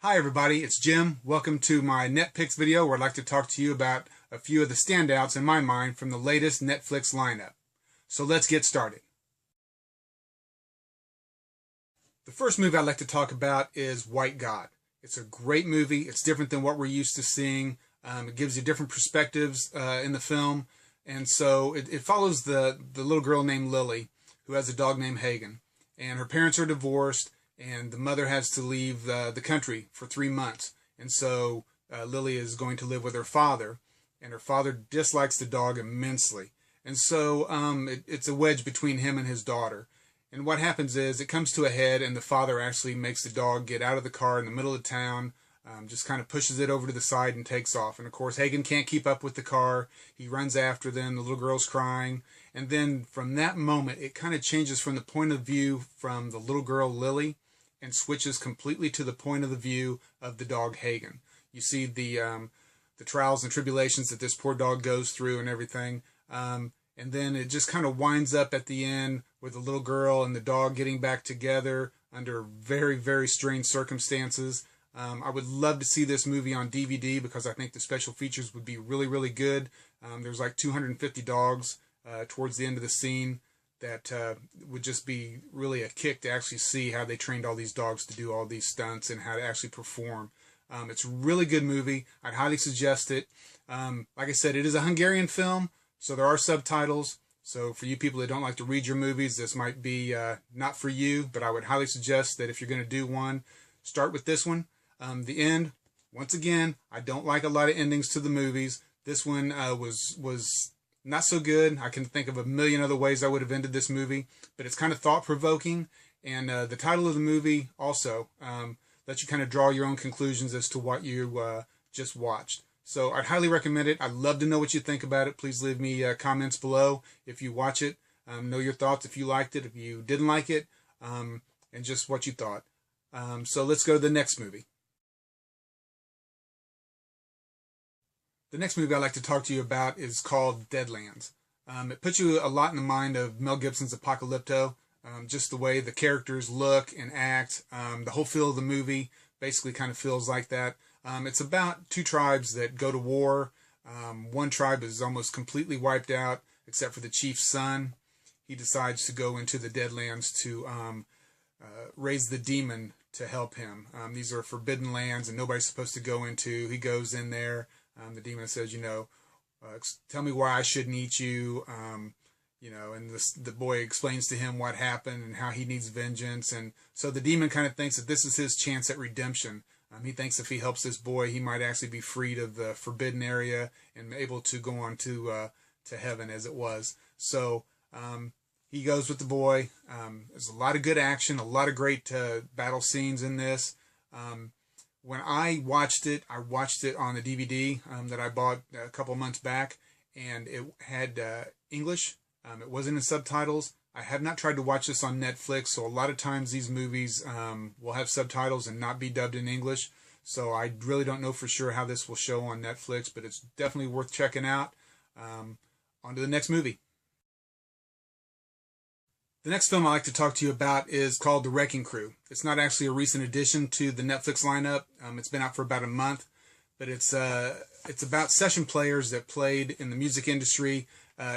Hi everybody, it's Jim. Welcome to my Netpix video where I'd like to talk to you about a few of the standouts in my mind from the latest Netflix lineup. So let's get started. The first movie I'd like to talk about is White God. It's a great movie. It's different than what we're used to seeing. It gives you different perspectives in the film. And so it follows the little girl named Lily who has a dog named Hagen. And her parents are divorced. And the mother has to leave the country for 3 months. And so Lily is going to live with her father. And her father dislikes the dog immensely. And so it's a wedge between him and his daughter. And what happens is it comes to a head and the father actually makes the dog get out of the car in the middle of town, just kind of pushes it over to the side and takes off. And of course Hagen can't keep up with the car. He runs after them. The little girl's crying. And then from that moment it kind of changes from the point of view from the little girl Lily and switches completely to the point of the view of the dog Hagen. You see the trials and tribulations that this poor dog goes through and everything. And then it just kind of winds up at the end with the little girl and the dog getting back together under very, very strange circumstances. I would love to see this movie on DVD because I think the special features would be really, really good. There's like 250 dogs towards the end of the scene. That would just be really a kick to actually see how they trained all these dogs to do all these stunts and how to actually perform. It's a really good movie. I'd highly suggest it. Like I said, it is a Hungarian film, so there are subtitles. So for you people that don't like to read your movies, this might be not for you, but I would highly suggest that if you're going to do one, start with this one. The end, once again, I don't like a lot of endings to the movies. This one was not so good. I can think of a million other ways I would have ended this movie, but it's kind of thought-provoking, and the title of the movie also lets you kind of draw your own conclusions as to what you just watched. So I'd highly recommend it. I'd love to know what you think about it. Please leave me comments below if you watch it. Know your thoughts if you liked it, if you didn't like it, and just what you thought. So let's go to the next movie. The next movie I'd like to talk to you about is called Deadlands. It puts you a lot in the mind of Mel Gibson's Apocalypto. Just the way the characters look and act, the whole feel of the movie basically kind of feels like that. It's about two tribes that go to war. One tribe is almost completely wiped out except for the chief's son. He decides to go into the Deadlands to raise the demon to help him. These are forbidden lands and nobody's supposed to go into. He goes in there. The demon says, tell me why I shouldn't eat you, and the boy explains to him what happened and how he needs vengeance. And so the demon kind of thinks that this is his chance at redemption. He thinks if he helps this boy, he might actually be freed of the forbidden area and able to go on to heaven as it was. So he goes with the boy. There's a lot of good action, a lot of great battle scenes in this. When I watched it on the DVD that I bought a couple months back, and it had English. It wasn't in subtitles. I have not tried to watch this on Netflix, so a lot of times these movies will have subtitles and not be dubbed in English. So I really don't know for sure how this will show on Netflix, but it's definitely worth checking out. On to the next movie. The next film I'd like to talk to you about is called The Wrecking Crew. It's not actually a recent addition to the Netflix lineup. It's been out for about a month, but it's about session players that played in the music industry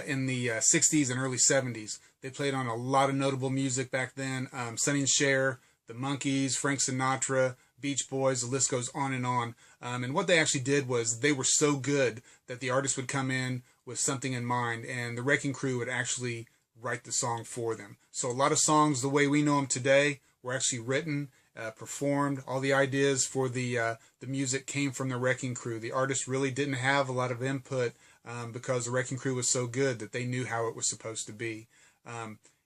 in the 60s and early 70s. They played on a lot of notable music back then. Sonny and Cher, the Monkees, Frank Sinatra, Beach Boys, the list goes on. And what they actually did was they were so good that the artist would come in with something in mind, and the Wrecking Crew would actually write the song for them. So a lot of songs the way we know them today were actually written, performed. All the ideas for the music came from the Wrecking Crew. The artist really didn't have a lot of input because the Wrecking Crew was so good that they knew how it was supposed to be.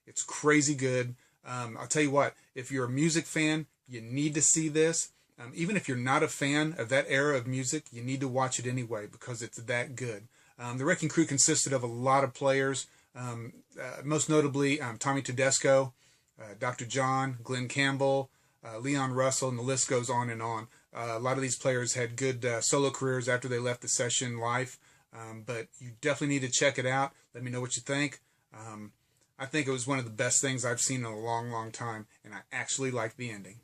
It's crazy good. I'll tell you what, if you're a music fan, you need to see this. Even if you're not a fan of that era of music, you need to watch it anyway because it's that good. The Wrecking Crew consisted of a lot of players. Most notably Tommy Tedesco, Dr. John, Glenn Campbell, Leon Russell, and the list goes on and on. A lot of these players had good solo careers after they left the session life, but you definitely need to check it out. Let me know what you think. I think it was one of the best things I've seen in a long, long time, and I actually liked the ending.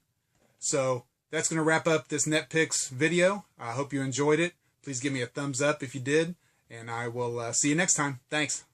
So that's going to wrap up this Netpix video. I hope you enjoyed it. Please give me a thumbs up if you did, and I will see you next time. Thanks.